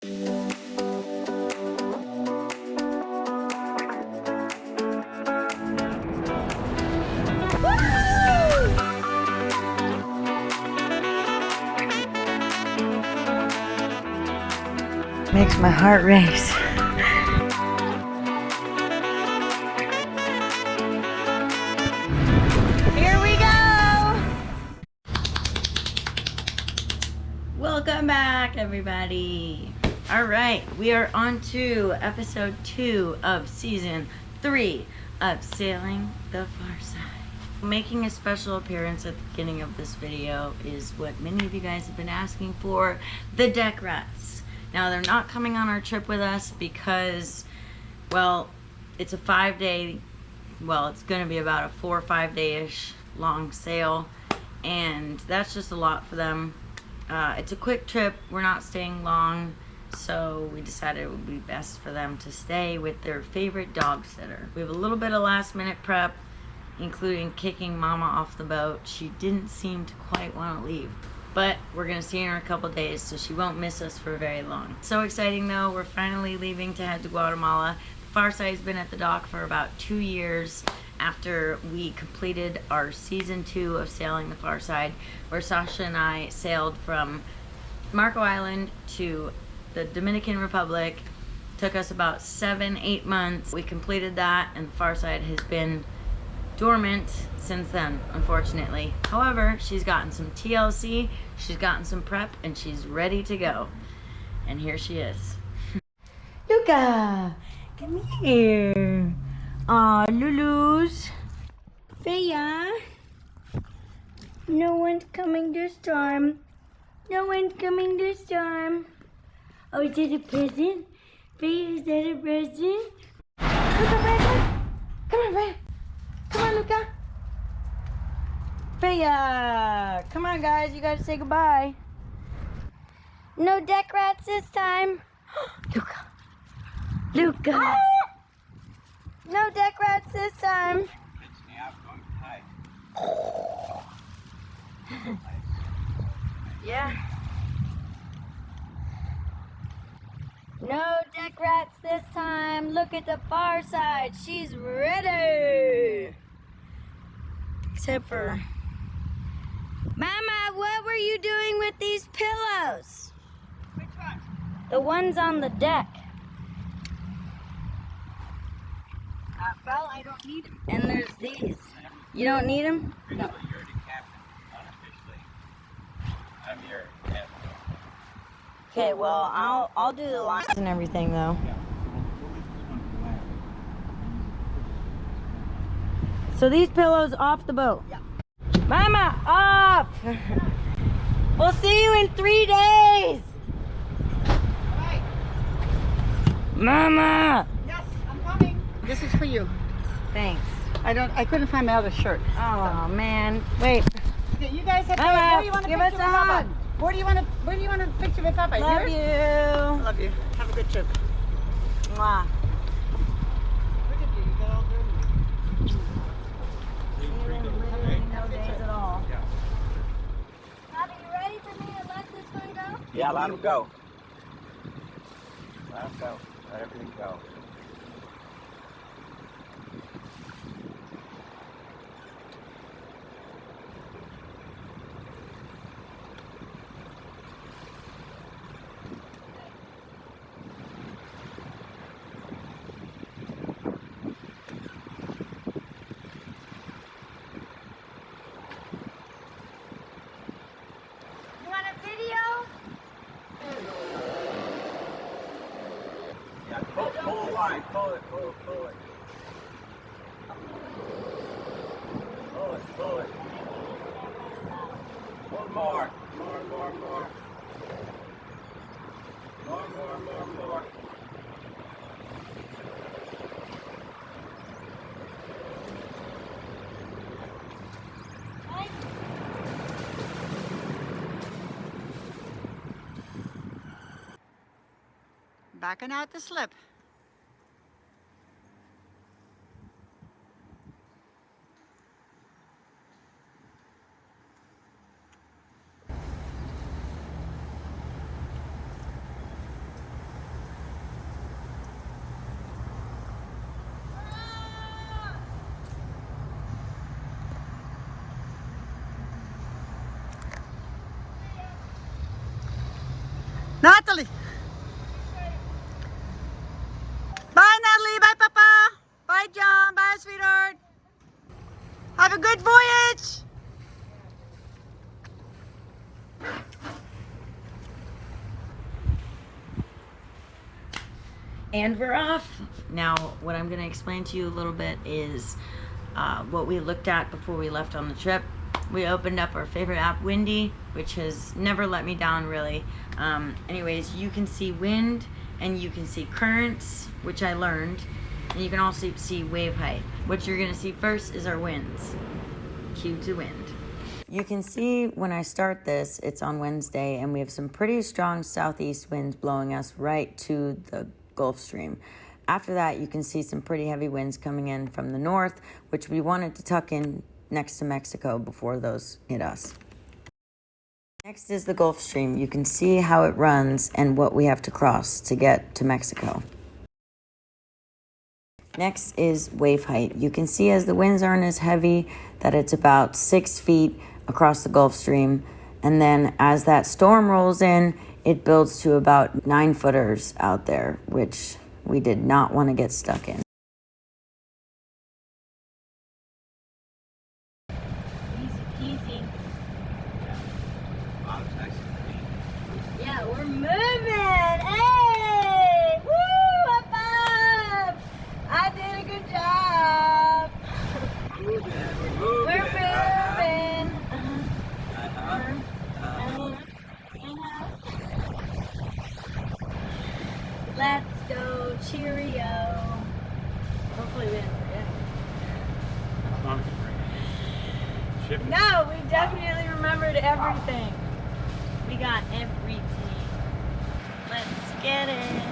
Makes my heart race. Here we go! Welcome back, everybody. All right, we are on to episode 2 of season 3 of Sailing the Far Side. Making a special appearance at the beginning of this video is what many of you guys have been asking for, the deck rats. Now, they're not coming on our trip with us because, well, it's a 5-day, well, it's going to be about a 4 or 5 day-ish long sail, and that's just a lot for them. It's a quick trip. We're not staying long, so we decided it would be best for them to stay with their favorite dog sitter. We have a little bit of last-minute prep, including kicking Mama off the boat. She didn't seem to quite want to leave. But we're going to see her in a couple days, so she won't miss us for very long. So exciting, though. We're finally leaving to head to Guatemala. The Farside's been at the dock for about 2 years after we completed our season 2 of Sailing the Far Side, where Sasha and I sailed from Marco Island to the Dominican Republic. Took us about 7-8 months. We completed that, and the Far Side has been dormant since then, unfortunately. However, she's gotten some TLC, she's gotten some prep, and she's ready to go. And here she is. Luca, come here. Aw, Lulu's. Freya. No one's coming this time. No one's coming this time. Oh, is that a present? Freya, is that a present? Luca, Freya, come on, Freya. Come on, Luca. Freya, come on, guys. You gotta say goodbye. No deck rats this time. Luca. Luca. No deck rats this time. Yeah. No deck rats this time. Look at the Far Side. She's ready. Except for... Mama, what were you doing with these pillows? Which one? The ones on the deck. Well, I don't need them. And there's these. You don't need them? No. You're the captain, unofficially. I'm your captain. Okay, well, I'll do the lines and everything, though. Yeah. We'll leave this one for last. So these pillows off the boat? Yeah. Mama, off! We'll see you in 3 days! Right. Mama! Yes, I'm coming. This is for you. Thanks. I couldn't find my other shirt. Oh, man. Wait. Okay, you guys have Mama, where do you want to give picture us a with Papa? hug. Where do you want to picture with Papa? Love Here? you. Love you. Have a good trip. Mwah. Look at you. You got all dirty. Literally no days at all. Yeah. Bobby, you ready for me to let this one go? Yeah, let him go. Let him go. Let everything go. You want a video? Yeah, pull the line. Pull it. Pull it. Pull it. One more. More. More. Backing out the slip. Natalie! Bye, Natalie. Bye, Papa. Bye, John. Bye, sweetheart. Have a good voyage. And we're off. Now, what I'm going to explain to you a little bit is what we looked at before we left on the trip. We opened up our favorite app, Windy, which has never let me down, really. Anyways, you can see wind and you can see currents, which I learned. And you can also see wave height. What you're going to see first is our winds. Cue to wind. You can see when I start this, it's on Wednesday, and we have some pretty strong southeast winds blowing us right to the Gulf Stream. After that, you can see some pretty heavy winds coming in from the north, which we wanted to tuck in next to Mexico before those hit us. Next is the Gulf Stream. You can see how it runs and what we have to cross to get to Mexico. Next is wave height. You can see as the winds aren't as heavy that it's about 6 feet across the Gulf Stream. And then as that storm rolls in, it builds to about 9 footers out there, which we did not want to get stuck in. Easy peasy. Wow, it's nice and clean. Yeah, we're moving. Hey! Woo! Up, up! I did a good job. We're We're moving. Let's go, cheerio. Hopefully we didn't forget. Shipping. No, we definitely remembered everything. We got everything. Let's get it.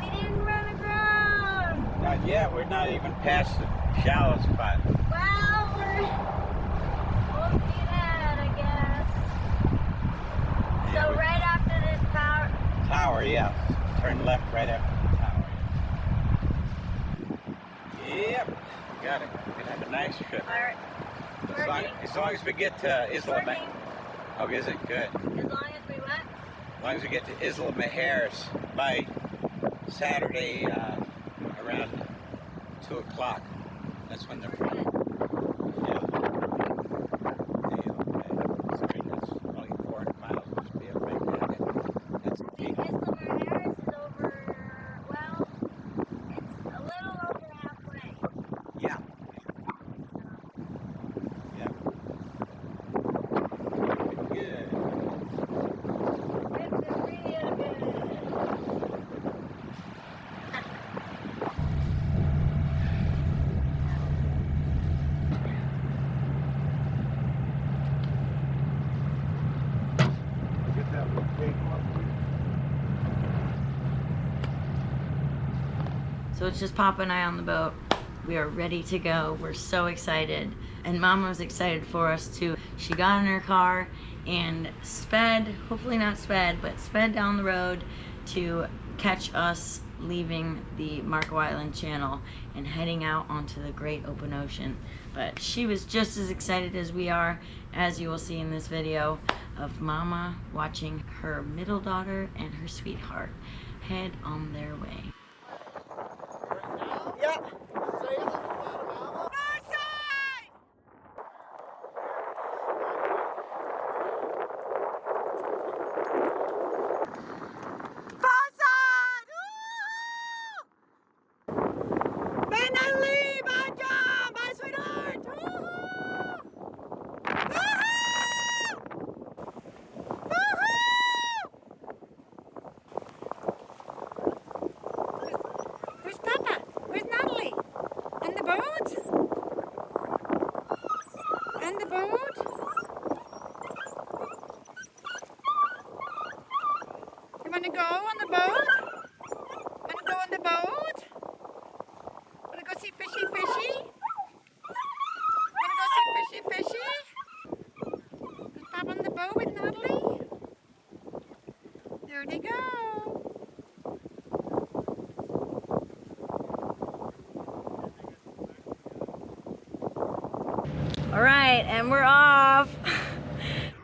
We didn't run aground. Not yet. We're not even past the shallow spot. Well, we're full speed ahead, I guess. Yeah, So we- right after this power. Tower, yeah. Turn left right after the tower. Yep. Got it. We're gonna have a nice trip. All right. As long as we get to Isla Working. Oh, is it good? As long as we went. As long as we get to Isla Mujeres by Saturday around 2 o'clock. That's when they're from. Yeah. It's great. That's only 400 miles. It should be a big That's I think Isla Mujeres is over, well, it's a little over halfway. yeah. Yeah. Good. It's real good. Get that big one. So it's just Papa and I on the boat. We are ready to go. We're so excited. And Mama was excited for us too. She got in her car and sped, hopefully not sped, but sped down the road to catch us leaving the Marco Island Channel and heading out onto the great open ocean. But she was just as excited as we are, as you will see in this video, of Mama watching her middle daughter and her sweetheart head on their way. Yep. Bye, Natalie. Bye, John. Bye, sweetheart. Woohoo! Where's Papa? Where's Natalie? On the boat? On the boat? You want to go on the boat? Want to go on the boat? Want to go see fishy fishy? Want to go see fishy fishy? Is Papa on the boat with Natalie? There they go. All right, and we're off.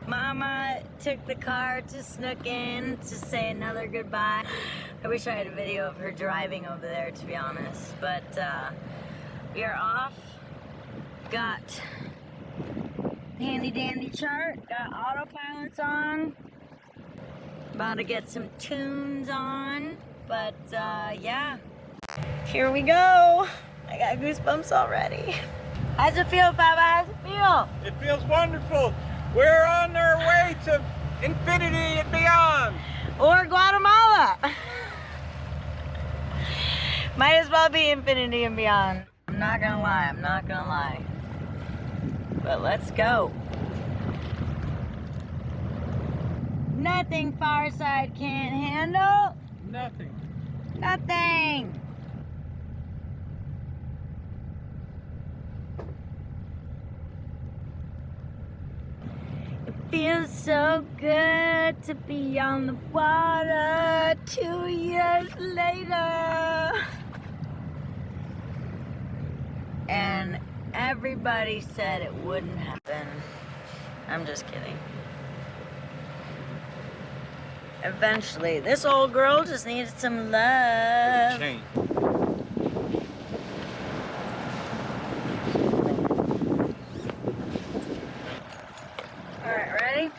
Mama took the car to Snook Inn to say another goodbye. I wish I had a video of her driving over there, to be honest. But we are off. Got handy dandy chart, got autopilots on. About to get some tunes on. But yeah, here we go. I got goosebumps already. How's it feel, Papa? How's it feel? It feels wonderful. We're on our way to infinity and beyond. Or Guatemala. Might as well be infinity and beyond. I'm not gonna lie. But let's go. Nothing Farside can't handle. Nothing. Nothing. Feels so good to be on the water 2 years later. And everybody said it wouldn't happen. I'm just kidding. Eventually, this old girl just needed some love. Chain. Alright, ready?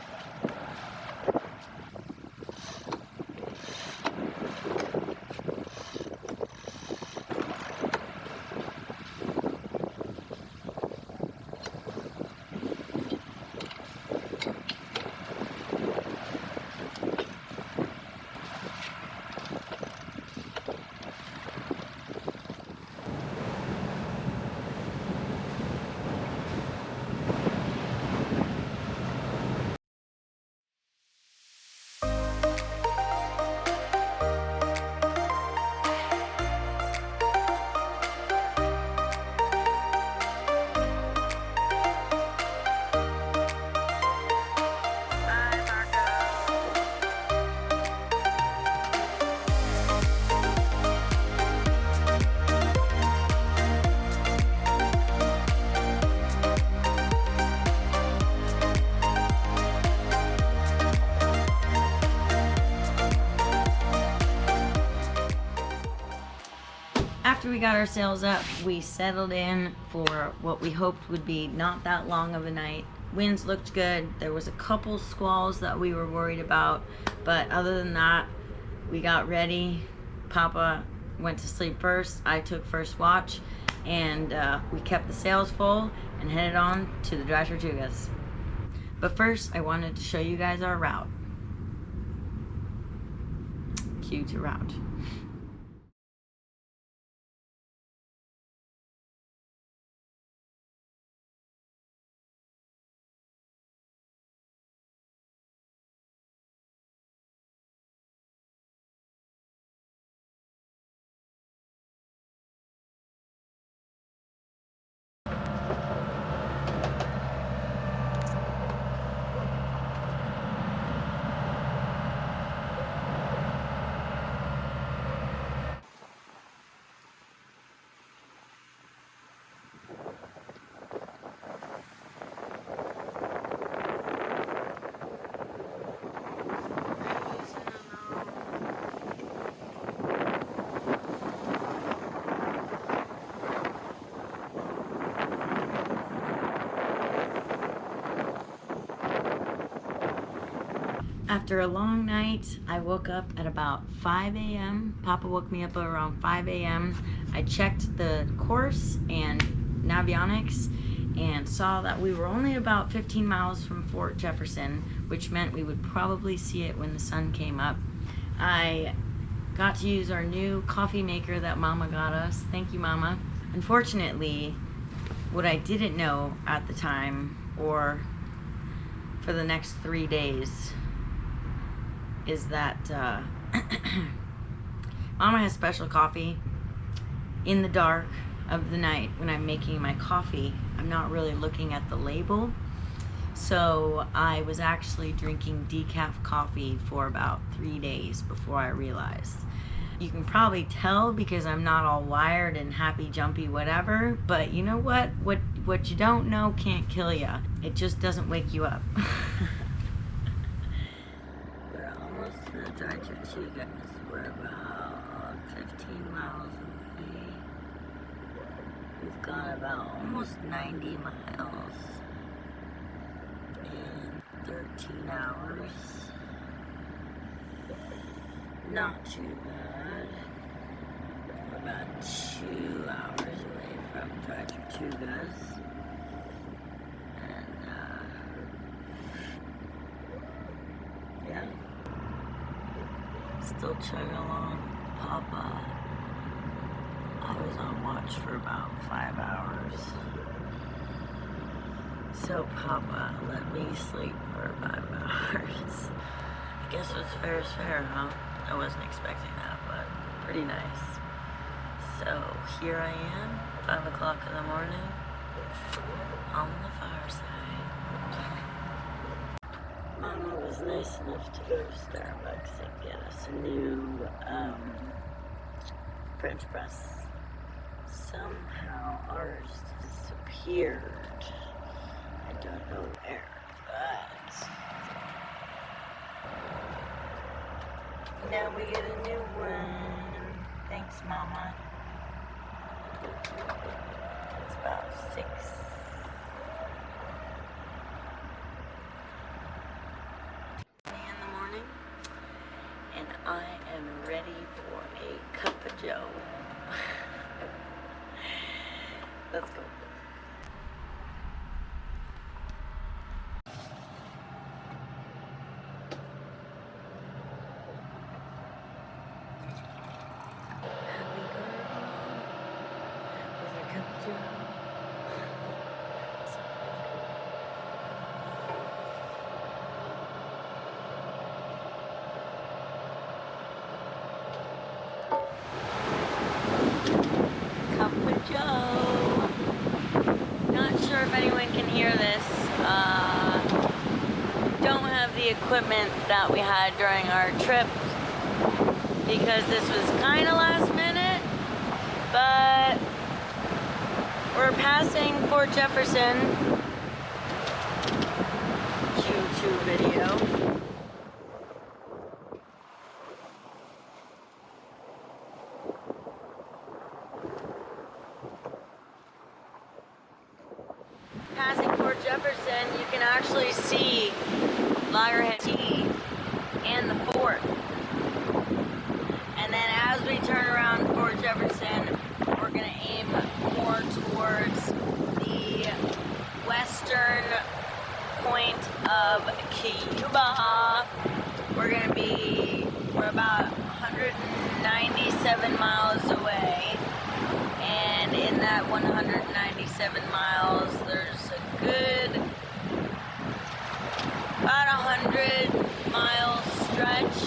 After we got our sails up, we settled in for what we hoped would be not that long of a night. Winds looked good. There was a couple squalls that we were worried about, but other than that, we got ready. Papa went to sleep first. I took first watch, and we kept the sails full and headed on to the Dry Tortugas. But first, I wanted to show you guys our route. Cue to route. After a long night, I woke up at about 5 a.m. Papa woke me up around 5 a.m. I checked the course and navionics and saw that we were only about 15 miles from Fort Jefferson, which meant we would probably see it when the sun came up. I got to use our new coffee maker that Mama got us. Thank you, Mama. Unfortunately, what I didn't know at the time, or for the next 3 days, is that Mama has special coffee in the dark of the night when I'm making my coffee. I'm not really looking at the label, so I was actually drinking decaf coffee for about 3 days before I realized. You can probably tell because I'm not all wired and happy, jumpy, whatever, but you know what what you don't know can't kill you. It just doesn't wake you up. We're almost to the Dry Tortugas. We're about 15 miles away. We've gone about almost 90 miles in 13 hours. Not too bad. We're about 2 hours away from Dry Tortugas. And, yeah. Still chugging along. Papa. I was on watch for about 5 hours. So Papa let me sleep for 5 hours. I guess what's fair is fair, huh? I wasn't expecting that, but pretty nice. So here I am, 5 o'clock in the morning, on the fireside. Mama was nice enough to go to Starbucks and get us a new French press. Somehow ours disappeared. I don't know where, but now we get a new one. Thanks, Mama. It's about 6. In the morning, and I am ready for a cup of joe. Let's go. If anyone can hear this, don't have the equipment that we had during our trip because this was kind of last minute, but we're passing Fort Jefferson. Q2 video. Passing Fort Jefferson, you can actually see Loggerhead Key and the fort. And then as we turn around Fort Jefferson, we're going to aim more towards the western point of Cuba. We're about 197 miles away. And in that 197 miles, there's a good about 100-mile stretch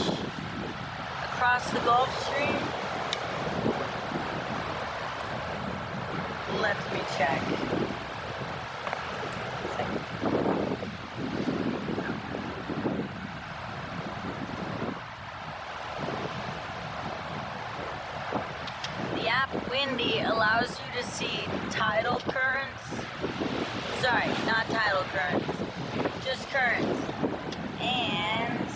across the Gulf Stream. Let me check. The app Windy allows you to see tidal currents. Sorry, not tidal currents, just currents. And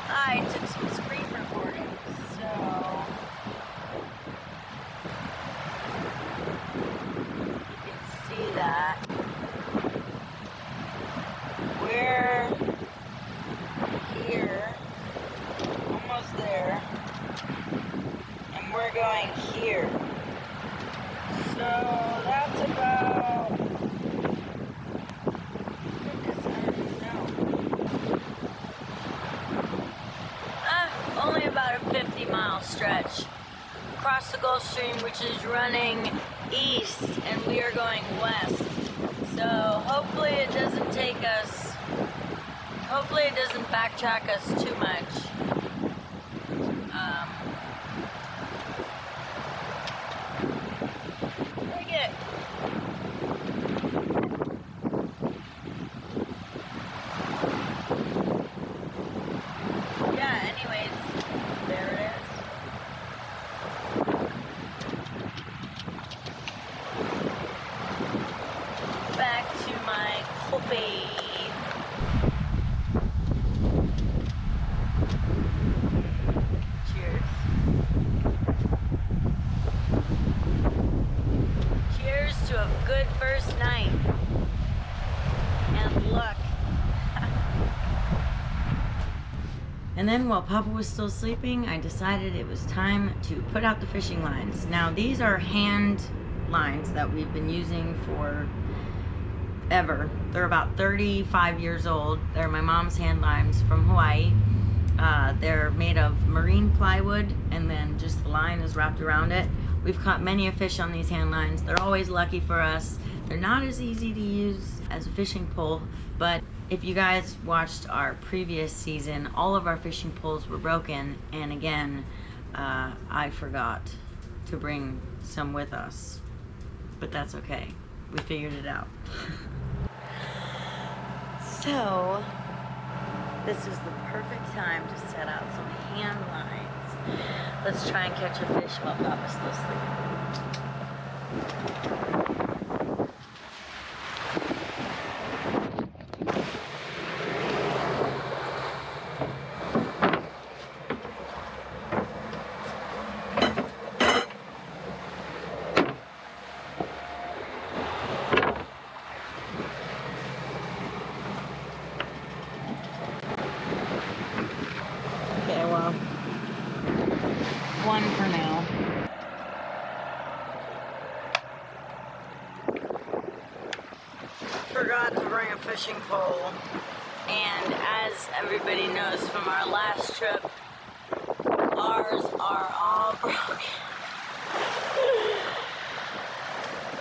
I took some screen recordings, so you can see that. We're here, almost there. And we're going here. So that's about, goodness, I don't even know. Only about a 50-mile stretch across the Gulf Stream, which is running east, and we are going west. So hopefully it doesn't take us, hopefully it doesn't backtrack us too much. first night. And look. And then while Papa was still sleeping, I decided it was time to put out the fishing lines. Now these are hand lines that we've been using for ever. They're about 35 years old. They're my mom's hand lines from Hawaii. They're made of marine plywood, and then just the line is wrapped around it. We've caught many a fish on these hand lines. They're always lucky for us. They're not as easy to use as a fishing pole, but if you guys watched our previous season, all of our fishing poles were broken, and again, I forgot to bring some with us, but that's okay. We figured it out. So, this is the perfect time to set out some hand lines. Let's try and catch a fish while Papa's still sleeping. One for now. Forgot to bring a fishing pole, and as everybody knows from our last trip, ours are all broken.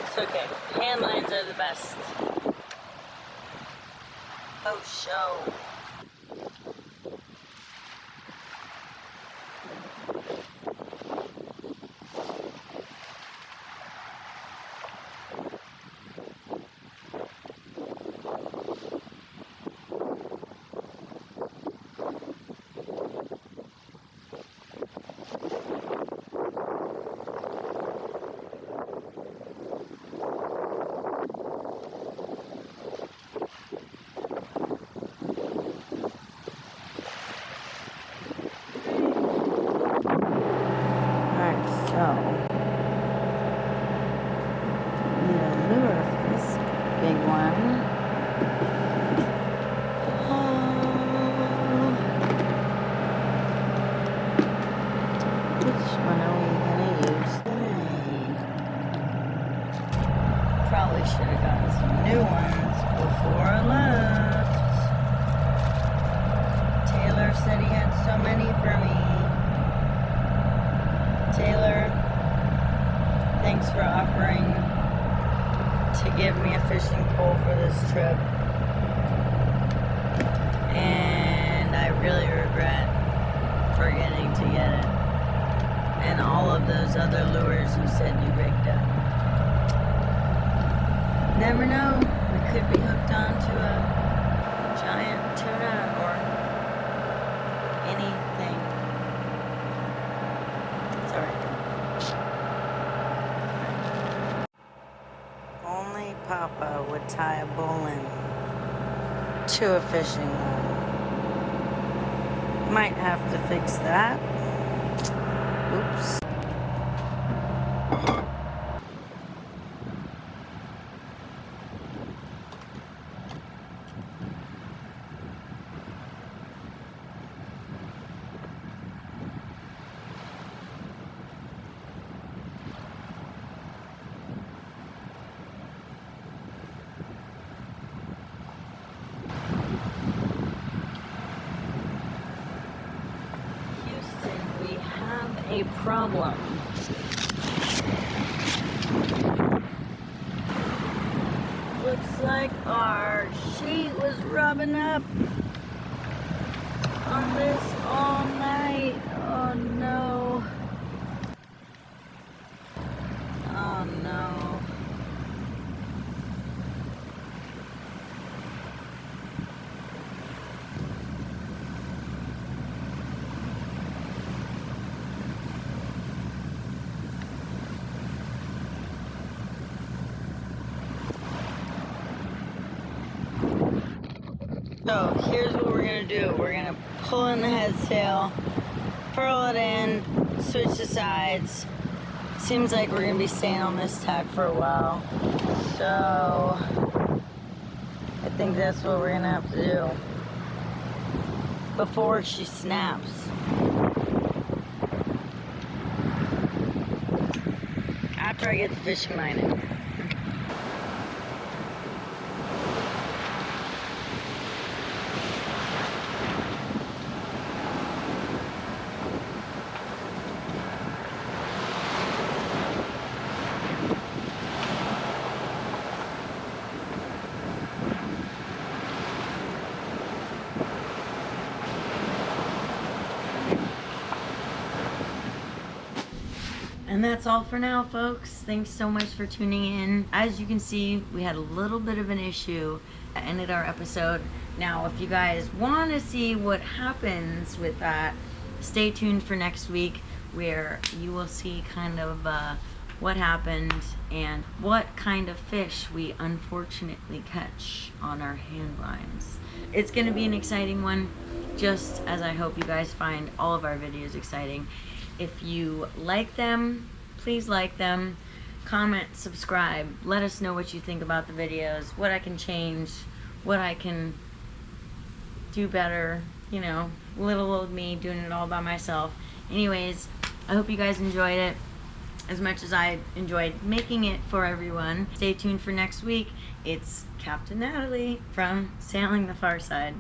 It's okay. Hand lines are the best. Oh, show. Probably should have gotten some new ones before I left. Taylor said he had so many for me. Taylor, thanks for offering to give me a fishing pole for this trip. And I really regret forgetting to get it. And all of those other lures you said you rigged up. Never know, we could be hooked onto a giant tuna or anything. It's alright. Only Papa would tie a bowline to a fishing line. Might have to fix that. Oops. A problem. Looks like our sheet was rubbing up on this all night. Oh no. Oh no. So here's what we're gonna do. We're gonna pull in the head sail, furl it in, switch the sides. Seems like we're gonna be staying on this tack for a while. So I think that's what we're gonna have to do before she snaps. After I get the fishing line in. And that's all for now, folks. Thanks so much for tuning in. As you can see, we had a little bit of an issue that ended our episode. Now, if you guys want to see what happens with that, stay tuned for next week, where you will see kind of what happened and what kind of fish we unfortunately catch on our hand lines. It's going to be an exciting one, just as I hope you guys find all of our videos exciting. If you like them, please like them, comment, subscribe, let us know what you think about the videos, what I can change, what I can do better, you know, little old me doing it all by myself. Anyways, I hope you guys enjoyed it as much as I enjoyed making it for everyone. Stay tuned for next week. It's Captain Natalie from Sailing the Far Side.